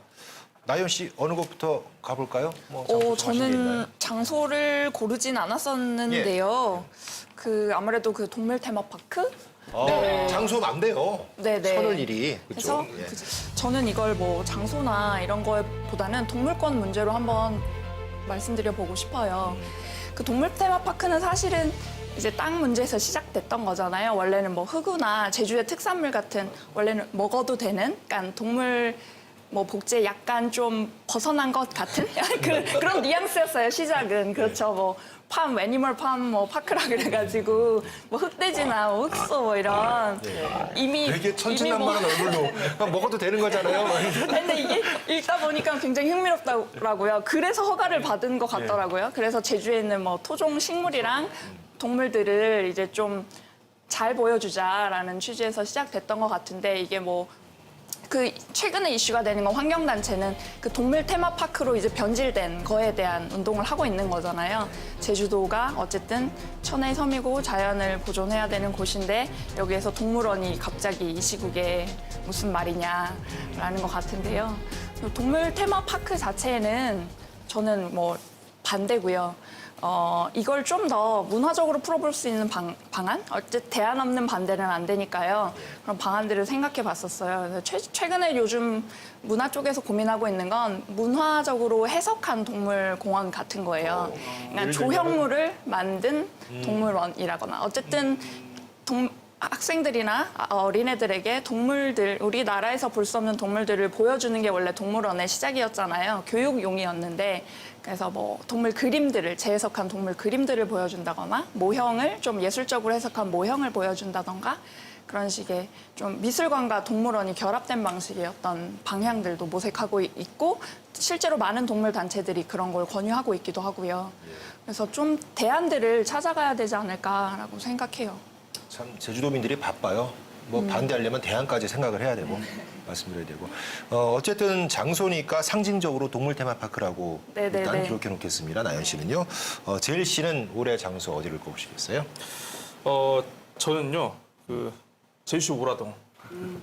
나연 씨, 어느 곳부터 가볼까요? 뭐 장소 정하신 게 있나요? 저는 장소를 고르진 않았었는데요. 그 아무래도 그 동물 테마파크? 장소 많대요. 네네. 선을일이. 그래서 그쵸? 예. 저는 이걸 뭐 장소나 이런 거보다는 동물권 문제로 한번 말씀드려 보고 싶어요. 그 동물 테마파크는 사실은 이제 땅 문제에서 시작됐던 거잖아요. 원래는 뭐 흑우나 제주의 특산물 같은 원래는 먹어도 되는 약간 동물 뭐 복제 약간 좀 벗어난 것 같은 그런 뉘앙스였어요. 시작은 그렇죠. 뭐 팜, 애니멀 팜, 뭐 파크라 그래가지고 뭐 흑돼지나 뭐 흑소 뭐 이런 이미 되게 이미 천진난만한 얼굴로 그냥 먹어도 되는 거잖아요. 근데 이게 읽다 보니까 굉장히 흥미롭더라고요. 그래서 허가를 받은 것 같더라고요. 그래서 제주에 있는 뭐 토종 식물이랑 동물들을 이제 좀 잘 보여주자라는 취지에서 시작됐던 것 같은데 이게 뭐 그 최근에 이슈가 되는 건 환경단체는 그 동물 테마파크로 이제 변질된 거에 대한 운동을 하고 있는 거잖아요. 제주도가 어쨌든 천혜의 섬이고 자연을 보존해야 되는 곳인데 여기에서 동물원이 갑자기 이 시국에 무슨 말이냐라는 것 같은데요. 동물 테마파크 자체는 저는 뭐 반대고요. 이걸 좀 더 문화적으로 풀어볼 수 있는 방안? 어쨌든 대안 없는 반대는 안 되니까요. 그런 방안들을 생각해 봤었어요. 그래서 최근에 요즘 문화 쪽에서 고민하고 있는 건 문화적으로 해석한 동물공원 같은 거예요. 그러니까 조형물을 만든 동물원이라거나 어쨌든 학생들이나 어린애들에게 동물들, 우리나라에서 볼 수 없는 동물들을 보여주는 게 원래 동물원의 시작이었잖아요. 교육용이었는데 그래서 뭐 동물 그림들을 재해석한 동물 그림들을 보여준다거나 모형을 좀 예술적으로 해석한 모형을 보여준다던가 그런 식의 좀 미술관과 동물원이 결합된 방식의 어떤 방향들도 모색하고 있고 실제로 많은 동물 단체들이 그런 걸 권유하고 있기도 하고요. 그래서 좀 대안들을 찾아가야 되지 않을까라고 생각해요. 참 제주도민들이 바빠요. 뭐 반대하려면 대안까지 생각을 해야 되고 말씀드려야 되고 어쨌든 장소니까 상징적으로 동물 테마파크라고 네네네. 일단 기록해 놓겠습니다. 나연 씨는요. 제일 씨는 올해 장소 어디를 꼽으시겠어요? 저는요 그 제주시 오라동.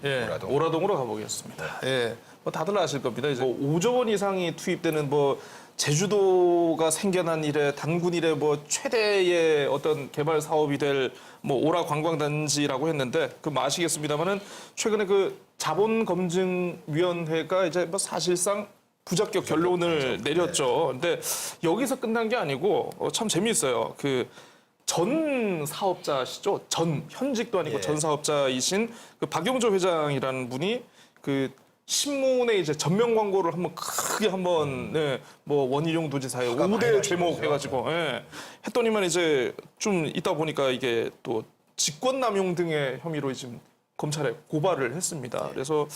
예, 오라동. 오라동으로 가보겠습니다. 예, 뭐 다들 아실 겁니다. 이제 5조 원 이상이 투입되는 뭐 제주도가 생겨난 이래 단군 이래 뭐 최대의 어떤 개발 사업이 될 뭐 오라 관광단지라고 했는데 그 뭐 아시겠습니다만은 최근에 그 자본검증위원회가 이제 뭐 사실상 부적격 결론을 내렸죠. 근데 여기서 끝난 게 아니고 참 재미있어요. 그 전 사업자시죠. 현직도 아니고 예. 전 사업자이신 그 박용조 회장이라는 분이 그 신문에 이제 전면 광고를 한번 크게 한번 뭐 원희룡 도지사의 화가 많이 5대 나신 제목 거죠. 해가지고 했더니만 이제 좀 있다 보니까 이게 또 직권남용 등의 혐의로 지금 검찰에 고발을 했습니다. 그래서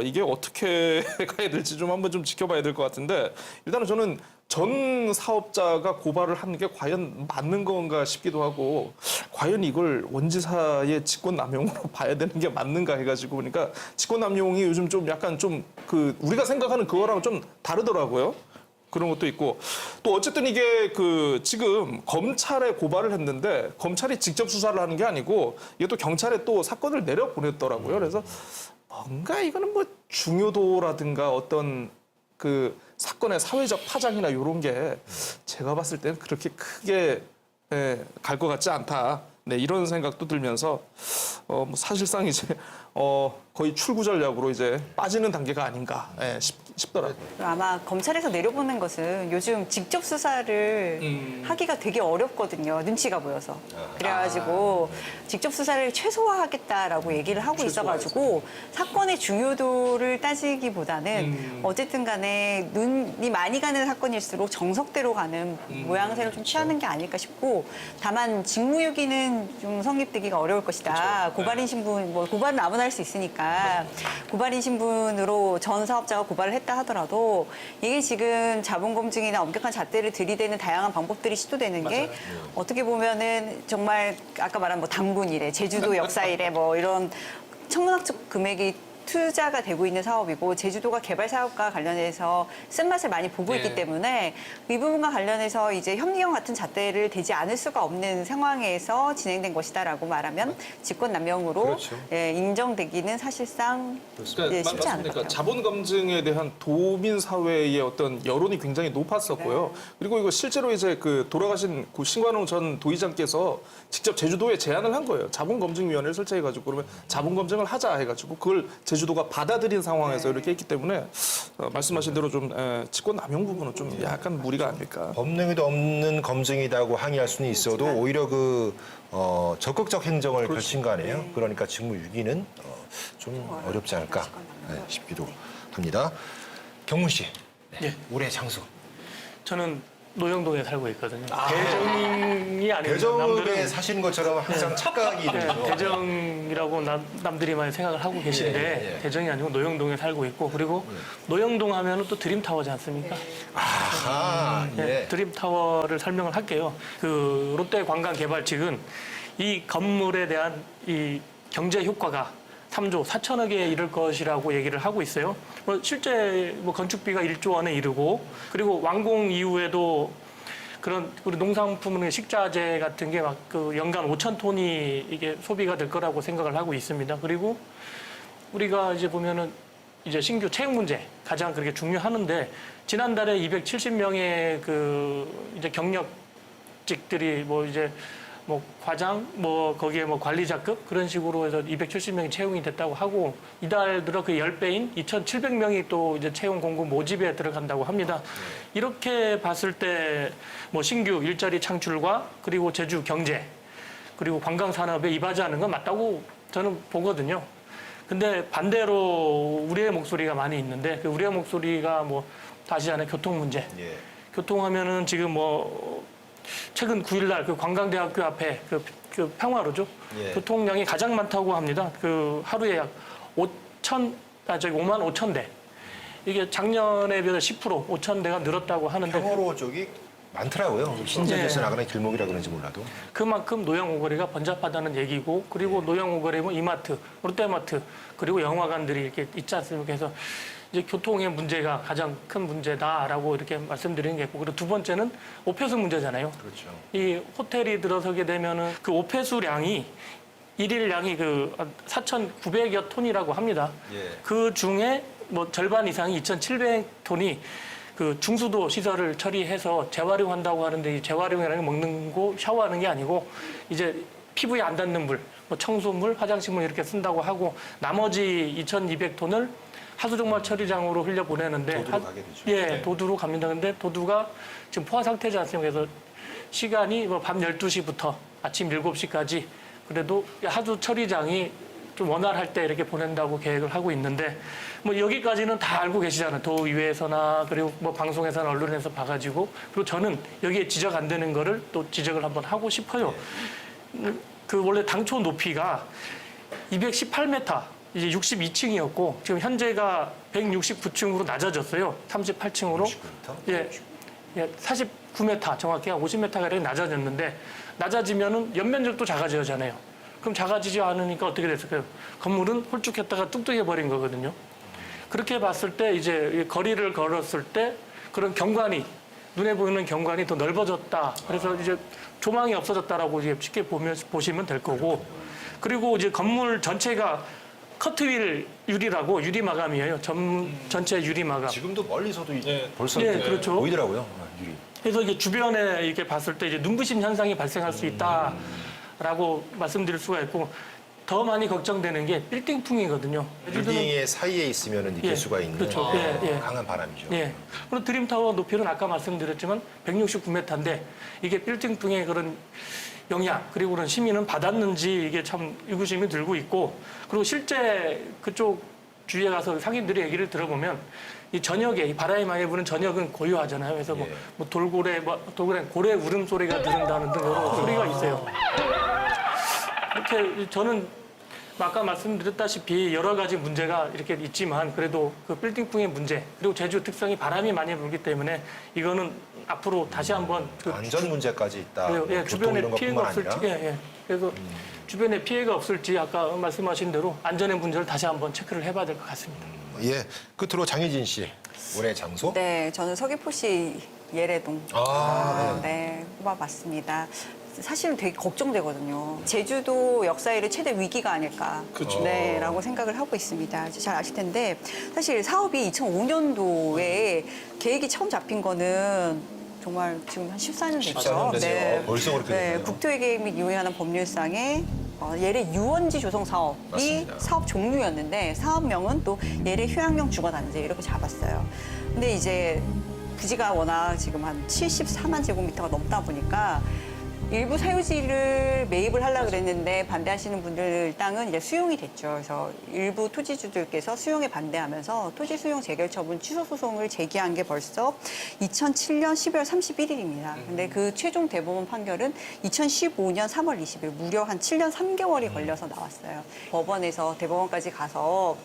이게 어떻게 가야 될지 좀 한번 좀 지켜봐야 될 것 같은데 일단은 저는 전 사업자가 고발을 하는 게 과연 맞는 건가 싶기도 하고 과연 이걸 원지사의 직권남용으로 봐야 되는 게 맞는가 해가지고 보니까 직권남용이 요즘 좀 약간 좀 그 우리가 생각하는 그거랑 좀 다르더라고요. 그런 것도 있고 또 어쨌든 이게 그 지금 검찰에 고발을 했는데 검찰이 직접 수사를 하는 게 아니고 이게 또 경찰에 또 사건을 내려 보냈더라고요. 그래서 뭔가 이거는 뭐 중요도라든가 어떤 그 사건의 사회적 파장이나 이런 게 제가 봤을 때는 그렇게 크게 갈 것 같지 않다. 네, 이런 생각도 들면서 뭐 사실상 이제 거의 출구 전략으로 이제 빠지는 단계가 아닌가 싶더라고요. 아마 검찰에서 내려보낸 것은 요즘 직접 수사를 하기가 되게 어렵거든요. 눈치가 보여서. 그래가지고 직접 수사를 최소화하겠다라고 얘기를 하고 있어가지고 사건의 중요도를 따지기보다는 어쨌든 간에 눈이 많이 가는 사건일수록 정석대로 가는 모양새를 좀 취하는 게 아닐까 싶고 다만 직무유기는 좀 성립되기가 어려울 것이다. 고발인 신분, 뭐 고발은 아무나 할 수 있으니까 고발인 신분으로 전 사업자가 고발을 했다 하더라도 이게 지금 자본검증이나 엄격한 잣대를 들이대는 다양한 방법들이 시도되는 게 어떻게 보면은 정말 아까 말한 뭐 단군 이래, 제주도 역사 이래 뭐 이런 천문학적 금액이 투자가 되고 있는 사업이고 제주도가 개발 사업과 관련해서 쓴맛을 많이 보고 있기 때문에 이 부분과 관련해서 이제 협리형 같은 잣대를 대지 않을 수가 없는 상황에서 진행된 것이다라고 말하면 직권남용으로 그렇죠. 인정되기는 사실상 쉽지 않을 것 같아요. 자본 검증에 대한 도민 사회의 어떤 여론이 굉장히 높았었고요. 그리고 이거 실제로 이제 그 돌아가신 고 신관홍 전 도의장께서 직접 제주도에 제안을 한 거예요. 자본검증위원회를 설치해가지고 그러면 자본검증을 하자 해가지고 그걸 제주도가 받아들인 상황에서 이렇게 했기 때문에 말씀하신 대로 좀 직권남용 부분은 좀 약간 무리가 아닐까. 법능에도 없는 검증이라고 항의할 수는 있어도 오히려 그 적극적 행정을 펼친 거 아니에요? 그러니까 직무유기는 좀 어렵지 않을까 싶기도 합니다. 경문 씨, 예. 올해 장소. 저는 노영동에 살고 있거든요. 대정이 아니고 대전에 사시는 것처럼 항상 착각이 되죠. 대정이라고 남들이 많이 생각을 하고 계신데 예. 대정이 아니고 노영동에 살고 있고 그리고 노영동 하면은 또 드림타워지 않습니까? 아하, 예. 드림타워를 설명을 할게요. 그 롯데관광개발측은 이 건물에 대한 이 경제 효과가 3조 4천억에 이를 것이라고 얘기를 하고 있어요. 뭐 실제 뭐 건축비가 1조 원에 이르고 그리고 완공 이후에도 그런 우리 농산품의 식자재 같은 게 막 그 연간 5천 톤이 이게 소비가 될 거라고 생각을 하고 있습니다. 그리고 우리가 이제 보면은 이제 신규 채용 문제 가장 그렇게 중요하는데 지난달에 270명의 그 이제 경력직들이 뭐 이제 뭐 과장, 뭐 거기에 뭐 관리자급 그런 식으로 해서 270명이 채용이 됐다고 하고 이달 들어 그 10배인 2,700명이 또 이제 채용 공고 모집에 들어간다고 합니다. 이렇게 봤을 때 뭐 신규 일자리 창출과 그리고 제주 경제 그리고 관광 산업에 이바지하는 건 맞다고 저는 보거든요. 근데 반대로 우리의 목소리가 많이 있는데 그 우리의 목소리가 뭐 다시 하는 교통 문제. 예. 교통하면은 지금 뭐 최근 9일날 그 관광대학교 앞에 그 평화로죠. 예. 교통량이 가장 많다고 합니다. 그 하루에 약 5만 5천 대. 이게 작년에 비해서 10% 5천 대가 늘었다고 하는데 평화로 쪽이 많더라고요. 신전에서 나가는 길목이라 그런지 몰라도. 그만큼 노형 오거리가 번잡하다는 얘기고 그리고 노형 오거리면 이마트, 롯데마트 그리고 영화관들이 이렇게 있지 않습니까? 그래서 이제 교통의 문제가 가장 큰 문제다라고 이렇게 말씀드리는 게 있고 그리고 두 번째는 오폐수 문제잖아요. 그렇죠. 이 호텔이 들어서게 되면은 그 오폐수량이 일일량이 그 4,900여 톤이라고 합니다. 예. 그 중에 뭐 절반 이상이 2,700톤이 그 중수도 시설을 처리해서 재활용한다고 하는데 이 재활용이라는 게 먹는 거 샤워하는 게 아니고 이제 피부에 안 닿는 물, 뭐 청소물, 화장실물 이렇게 쓴다고 하고 나머지 2,200톤을 하수종말 처리장으로 흘려 보내는데 도두로 가게 되죠. 예, 도두로 갑니다. 근데 도두가 지금 포화 상태지 않습니까? 그래서 시간이 뭐 밤 12시부터 아침 7시까지 그래도 하수 처리장이 좀 원활할 때 이렇게 보낸다고 계획을 하고 있는데 뭐 여기까지는 다 알고 계시잖아요. 도의회에서나 그리고 뭐 방송에서나 언론에서 봐가지고 그리고 저는 여기에 지적 안 되는 거를 또 지적을 한번 하고 싶어요. 그 원래 당초 높이가 218m 이제 62층이었고 지금 현재가 169층으로 낮아졌어요. 38층으로. 69m? 예. 예, 49m 정확히 한 50m가량 낮아졌는데 낮아지면은 연면적도 작아져야잖아요. 그럼 작아지지 않으니까 어떻게 됐을까요? 건물은 홀쭉했다가 뚱뚱해 버린 거거든요. 그렇게 봤을 때 이제 거리를 걸었을 때 그런 경관이 눈에 보이는 경관이 더 넓어졌다. 그래서 이제 조망이 없어졌다라고 이제 쉽게 보시면 될 거고 그리고 이제 건물 전체가 커트윌 유리라고 유리 마감이에요. 전체 유리 마감. 지금도 멀리서도 벌써 예, 이렇게 그렇죠. 보이더라고요. 유리. 그래서 이게 주변에 이렇게 봤을 때 이제 눈부심 현상이 발생할 수 있다라고 말씀드릴 수가 있고 더 많이 걱정되는 게 빌딩풍이거든요. 빌딩의 사이에 있으면 느낄 예, 수가 있는 그렇죠. 예, 예. 강한 바람이죠. 예. 그리고 드림타워 높이는 아까 말씀드렸지만 169m인데 이게 빌딩풍의 그런 영향 그리고 그런 시민은 받았는지 이게 참 의구심이 들고 있고 그리고 실제 그쪽 주위에 가서 상인들의 얘기를 들어보면 이 저녁에 이 바람이 많이 부는 저녁은 고요하잖아요. 그래서 뭐, 예. 뭐 돌고래 고래 울음소리가 들린다는 등 여러 소리가 있어요. 이렇게 저는 아까 말씀드렸다시피 여러 가지 문제가 이렇게 있지만 그래도 그 빌딩풍의 문제 그리고 제주 특성이 바람이 많이 불기 때문에 이거는 앞으로 다시 한번 그 안전 문제까지 있다. 예, 뭐 교통 주변에 이런 피해가 것뿐만 없을지, 아니라. 예, 예. 그래서 주변에 피해가 없을지 아까 말씀하신 대로 안전의 문제를 다시 한번 체크를 해봐야 될 것 같습니다. 예. 끝으로 장혜진 씨 올해 장소. 네, 저는 서귀포시 예래동. 아, 네, 뽑아봤습니다. 사실은 되게 걱정되거든요. 제주도 역사에는 최대 위기가 아닐까. 그렇죠. 네, 라고 생각을 하고 있습니다. 잘 아실 텐데, 사실 사업이 2005년도에 계획이 처음 잡힌 거는 정말 지금 한 14년 됐죠. 14년 됐네요. 벌써 그렇게 네, 됐네요. 국토의 계획 및 이용에 관한 법률상에 예래 유원지 조성 사업이 맞습니다. 사업 종류였는데 사업명은 또 예래 휴양용 주거단지 이렇게 잡았어요. 근데 이제 부지가 워낙 지금 한 74만 제곱미터가 넘다 보니까 일부 사유지를 매입을 하려고 그랬는데 반대하시는 분들 땅은 이제 수용이 됐죠. 그래서 일부 토지주들께서 수용에 반대하면서 토지 수용 재결 처분 취소 소송을 제기한 게 벌써 2007년 12월 31일입니다. 근데 그 최종 대법원 판결은 2015년 3월 20일 무려 한 7년 3개월이 걸려서 나왔어요. 법원에서 대법원까지 가서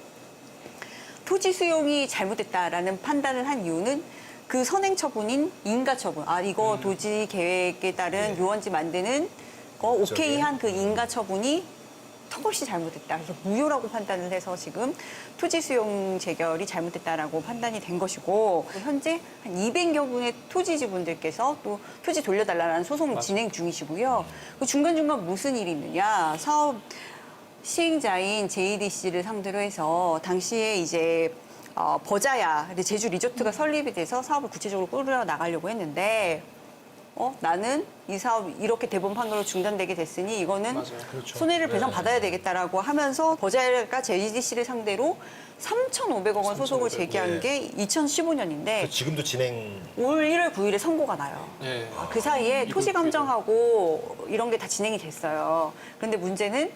토지 수용이 잘못됐다라는 판단을 한 이유는 그 선행 처분인 인가 처분. 아, 이거 도지 계획에 따른 유원지 만드는 거 오케이 한 그 인가 처분이 턱없이 잘못됐다. 그래서 무효라고 판단을 해서 지금 토지 수용 재결이 잘못됐다라고 판단이 된 것이고 현재 한 200여 분의 토지주분들께서 또 토지 돌려달라는 소송 진행 중이시고요. 그 중간중간 무슨 일이 있느냐. 사업 시행자인 JDC를 상대로 해서 당시에 이제 버자야 제주 리조트가 설립이 돼서 사업을 구체적으로 꾸려 나가려고 했는데 나는 이 사업 이렇게 대법원 판결로 중단되게 됐으니 이거는 그렇죠. 손해를 배상받아야 되겠다라고 하면서 버자야가 JDC를 상대로 3,500억 원 소송을 제기한 게 2015년인데 지금도 진행. 올 1월 9일에 선고가 나요. 예. 그 사이에 토지 감정하고 이런 게 다 진행이 됐어요. 그런데 문제는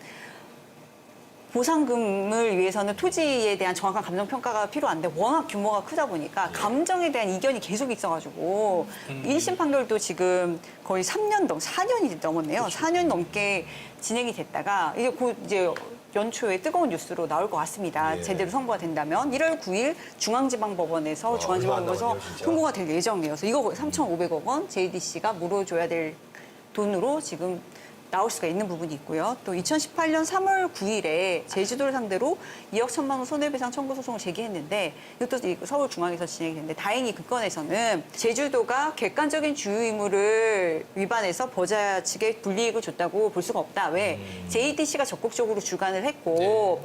보상금을 위해서는 토지에 대한 정확한 감정 평가가 필요한데 워낙 규모가 크다 보니까 감정에 대한 이견이 계속 있어가지고 1심 판결도 지금 거의 4년이 넘었네요. 4년 넘게 진행이 됐다가 이제 곧 이제 연초에 뜨거운 뉴스로 나올 것 같습니다. 예. 제대로 선고가 된다면 1월 9일 중앙지방법원에서 중앙지방법원에서 얼마 안 남았네요, 진짜. 선고가 될 예정이에요. 그래서 이거 3,500억 원 JDC가 물어줘야 될 돈으로 지금 나올 수가 있는 부분이 있고요. 또 2018년 3월 9일에 제주도를 상대로 2억 1천만 원 손해배상 청구 소송을 제기했는데 이것도 서울중앙에서 진행이 됐는데 다행히 그 건에서는 제주도가 객관적인 주요 의무를 위반해서 보호자 측에 불이익을 줬다고 볼 수가 없다. 왜? JDC가 적극적으로 주관을 했고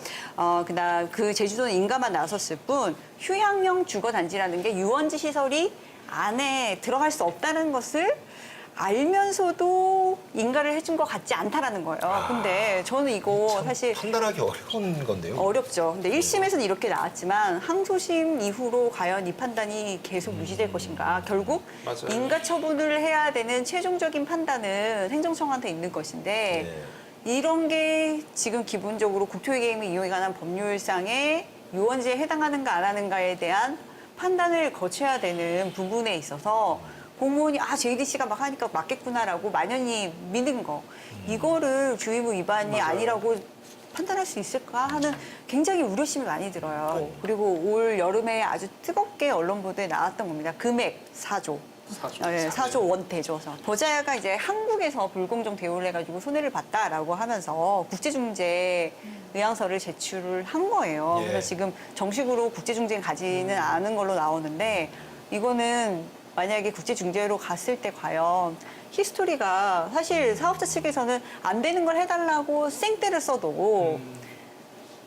그다음 그 제주도는 인가만 나섰을 뿐 휴양형 주거단지라는 게 유원지 시설이 안에 들어갈 수 없다는 것을 알면서도 인가를 해준 것 같지 않다라는 거예요. 근데 저는 이거 사실 판단하기 어려운 건데요. 어렵죠. 근데 1심에서는 이렇게 나왔지만 항소심 이후로 과연 이 판단이 계속 유지될 것인가. 결국 맞아요. 인가 처분을 해야 되는 최종적인 판단은 행정청한테 있는 것인데 이런 게 지금 기본적으로 국토개임을 이용에 관한 법률상의 유원지에 해당하는가 안 하는가에 대한 판단을 거쳐야 되는 부분에 있어서 공무원이 JDC가 막 하니까 맞겠구나라고 만연히 믿는 거 이거를 주의무 위반이 아니라고 판단할 수 있을까 하는 굉장히 우려심이 많이 들어요. 그리고 올 여름에 아주 뜨겁게 언론 보도에 나왔던 겁니다. 금액 4조. 4조 원대죠. 보자가 이제 한국에서 불공정 대우를 해가지고 손해를 봤다라고 하면서 국제중재 의향서를 제출을 한 거예요. 예. 그래서 지금 정식으로 국제중재에 가지는 않은 걸로 나오는데 이거는 만약에 국제중재로 갔을 때 과연 히스토리가 사실 사업자 측에서는 안 되는 걸 해달라고 생떼를 써도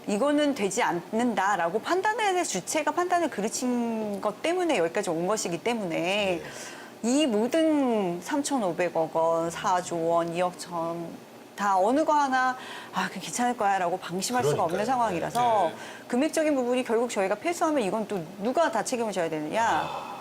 이거는 되지 않는다라고 판단해야 될 주체가 판단을 그르친 것 때문에 여기까지 온 것이기 때문에 이 모든 3,500억 원, 4조 원, 2억 천 다 어느 거 하나 그게 괜찮을 거야 라고 방심할 수가 없는 그러니까요. 상황이라서 금액적인 부분이 결국 저희가 패소하면 이건 또 누가 다 책임을 져야 되느냐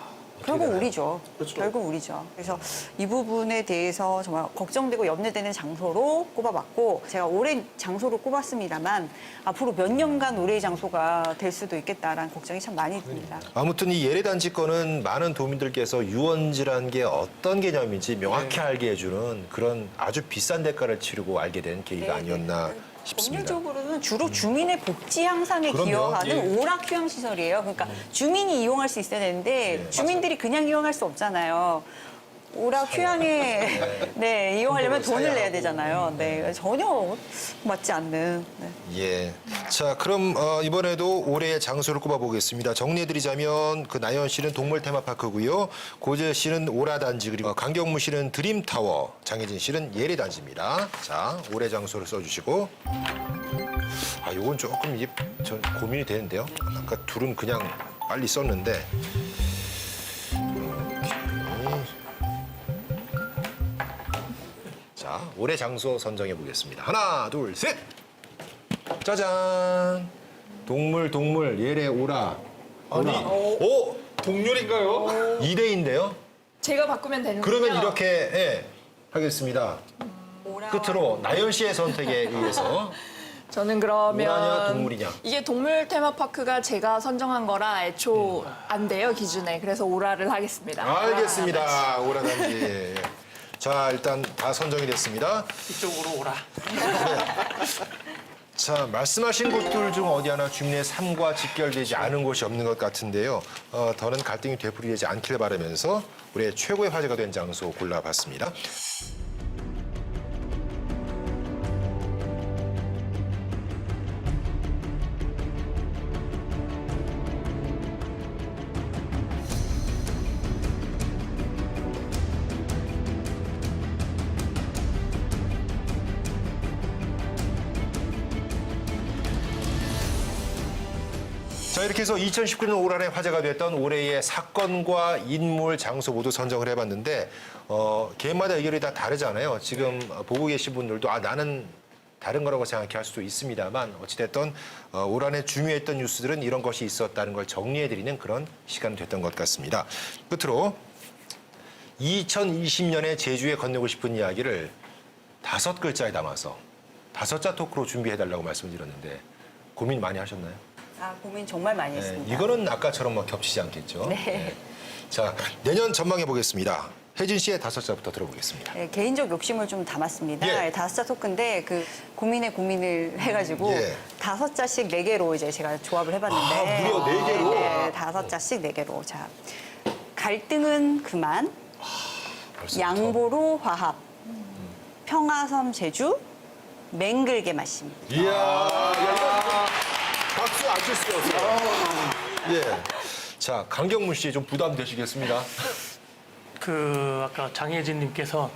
결국 되나요? 우리죠. 결국 우리죠. 그래서 이 부분에 대해서 정말 걱정되고 염려되는 장소로 꼽아봤고 제가 올해 장소로 꼽았습니다만 앞으로 몇 년간 올해의 장소가 될 수도 있겠다라는 걱정이 참 많이 듭니다. 아무튼 이 예래단지 건은 많은 도민들께서 유원지라는 게 어떤 개념인지 명확히 알게 해주는 그런 아주 비싼 대가를 치르고 알게 된 계기가 아니었나 싶습니다. 법률적으로는 주로 주민의 복지 향상에 그럼요. 기여하는 오락 휴양 시설이에요. 그러니까 주민이 이용할 수 있어야 되는데 주민들이 그냥 이용할 수 없잖아요. 오락 휴양에 이용하려면 돈을 내야 되잖아요. 전혀 맞지 않는. 예. 자, 그럼 이번에도 올해의 장소를 꼽아보겠습니다. 정리해드리자면 그 나연 씨는 동물 테마파크고요. 고재 씨는 오라단지 그리고 강경무 씨는 드림타워, 장혜진 씨는 예래단지입니다. 자, 올해 장소를 써주시고. 요건 조금 이게 전 고민이 되는데요. 아까 둘은 그냥 빨리 썼는데. 자, 올해 장소 선정해 보겠습니다. 하나, 둘, 셋! 짜잔! 동물, 예래, 오라. 아니, 오! 동률인가요? 2대인데요? 제가 바꾸면 되는 그러면 이렇게 하겠습니다. 끝으로 나연 씨의 선택에 의해서 저는 그러면 오라냐, 동물이냐? 이게 동물 테마파크가 제가 선정한 거라 애초 안 돼요 기준에. 그래서 오라를 하겠습니다. 알겠습니다. 오라단지. 자, 일단 다 선정이 됐습니다. 이쪽으로 오라. 자, 말씀하신 곳들 중 어디 하나 주민의 삶과 직결되지 않은 곳이 없는 것 같은데요. 더는 갈등이 되풀이되지 않길 바라면서 올해 최고의 화제가 된 장소 골라봤습니다. 자, 이렇게 해서 2019년 올 한해 화제가 됐던 올해의 사건과 인물, 장소 모두 선정을 해봤는데 개인마다 의견이 다 다르잖아요. 지금 보고 계신 분들도 나는 다른 거라고 생각해 할 수도 있습니다만 어찌됐든 올 한해 중요했던 뉴스들은 이런 것이 있었다는 걸 정리해드리는 그런 시간이 됐던 것 같습니다. 끝으로 2020년에 제주에 건네고 싶은 이야기를 5글자에 담아서 5자 토크로 준비해달라고 말씀드렸는데 고민 많이 하셨나요? 아, 고민 정말 많이 네, 했습니다. 이거는 아까처럼 뭐 겹치지 않겠죠? 네. 자, 내년 전망해 보겠습니다. 혜진 씨의 5자부터 들어보겠습니다. 네, 개인적 욕심을 좀 담았습니다. 예. 5자 토크인데 그 고민에 고민을 해가지고 예. 5자씩 4개로 이제 제가 조합을 해봤는데 아, 무려 4개로? 네, 5자씩 4개로. 자, 갈등은 그만, 벌써부터. 양보로 화합, 평화섬 제주, 맹글게 마심. 이야, 야, 이거 박수 안 칠 수가 없어요. 예. 자, 강경문 씨 좀 부담되시겠습니다. 아까 장혜진님께서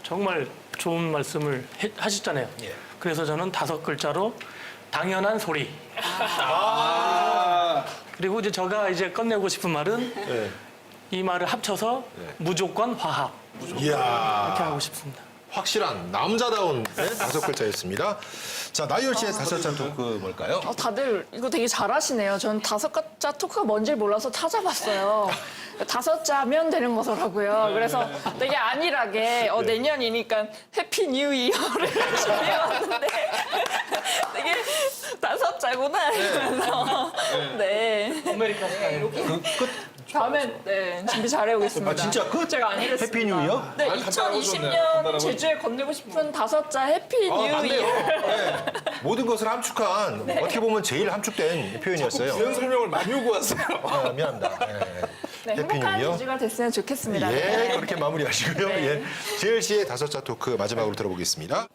정말 좋은 말씀을 하셨잖아요. 예. 그래서 저는 5글자로 당연한 소리. 그리고 이제 제가 이제 끝내고 싶은 말은 예. 이 말을 합쳐서 무조건 화합 이야. 이렇게 하고 싶습니다. 확실한 남자다운 5글자였습니다. 자, 나이열 씨의 5자 토크 뭘까요? 다들 이거 되게 잘하시네요. 전 5자 토크가 뭔지 몰라서 찾아봤어요. 5자면 되는 거더라고요. 그래서 되게 안일하게 내년이니까 해피 뉴 이어를 준비해왔는데 되게 5자구나 이러면서 네. 아메리카 스타일. 끝. 다음엔 네, 준비 잘해오겠습니다. 아, 진짜 끝? 제가 안일했습니다. 해피 뉴 이어? 네, 간단하고 좋네요. 2020년 간단하고. 제주에 건네고 싶은 5자 해피 뉴 맞네요. 이어. 네. 모든 것을 함축한 어떻게 보면 제일 함축된 표현이었어요. 부연 설명을 많이 요구하세요. 아, 미안합니다. 네, 행복한 제주가 됐으면 좋겠습니다. 예, 네. 그렇게 마무리하시고요. 예. 재열 씨의 5자 토크 마지막으로 들어보겠습니다.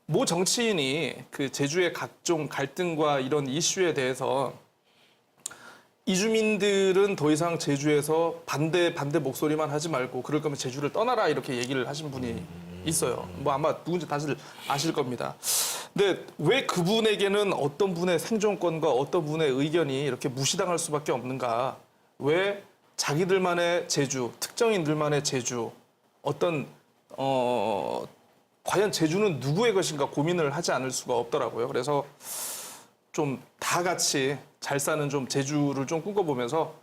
모 정치인이 그 제주의 각종 갈등과 이런 이슈에 대해서 이주민들은 더 이상 제주에서 반대 목소리만 하지 말고 그럴 거면 제주를 떠나라 이렇게 얘기를 하신 분이 있어요. 뭐 아마 누군지 다들 아실 겁니다. 근데 왜 그분에게는 어떤 분의 생존권과 어떤 분의 의견이 이렇게 무시당할 수밖에 없는가? 왜 자기들만의 제주, 특정인들만의 제주, 어떤 과연 제주는 누구의 것인가 고민을 하지 않을 수가 없더라고요. 그래서 좀 다 같이 잘 사는 좀 제주를 좀 꿈꿔보면서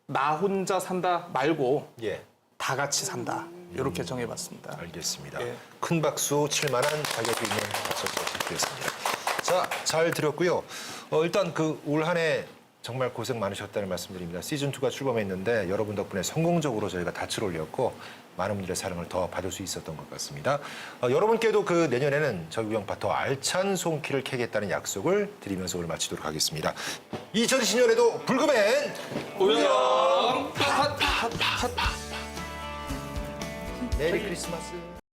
나 혼자 산다 말고 예, 다 같이 산다. 이렇게 정해봤습니다. 알겠습니다. 예. 큰 박수 칠 만한 자격이 있는 5자 토크였습니다. 자, 잘 들었고요. 일단 그 올 한 해 정말 고생 많으셨다는 말씀드립니다. 시즌2가 출범했는데 여러분 덕분에 성공적으로 저희가 닻을 올렸고 많은 분들의 사랑을 더 받을 수 있었던 것 같습니다. 여러분께도 그 내년에는 저희 우영파 더 알찬 송키를 캐겠다는 약속을 드리면서 오늘 마치도록 하겠습니다. 2020년에도 불금엔 우영! 메리 크리스마스.